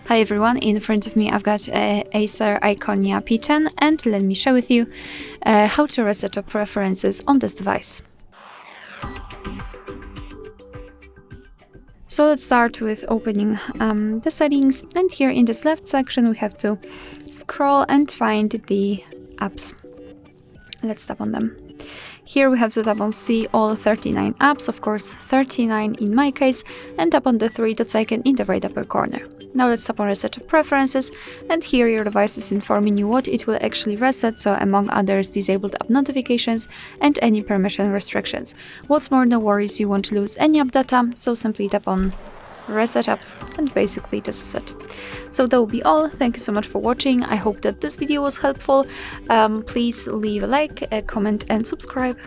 Hi everyone, in front of me I've got ACER Iconia P10 and let me share with you how to reset your preferences on this device. So let's start with opening the settings, and here in this left section we have to scroll and find the apps. Let's tap on them. Here we have to tap on see all 39 apps, of course 39 in my case, and tap on the 3 dots icon in the right upper corner. Now let's tap on reset preferences, and here your device is informing you what it will actually reset, so among others disabled app notifications and any permission restrictions. What's more, no worries, you won't lose any app data, so simply tap on reset apps and basically this is it. So that will be all. Thank you so much for watching. I hope that this video was helpful. Please leave a like, a comment and subscribe.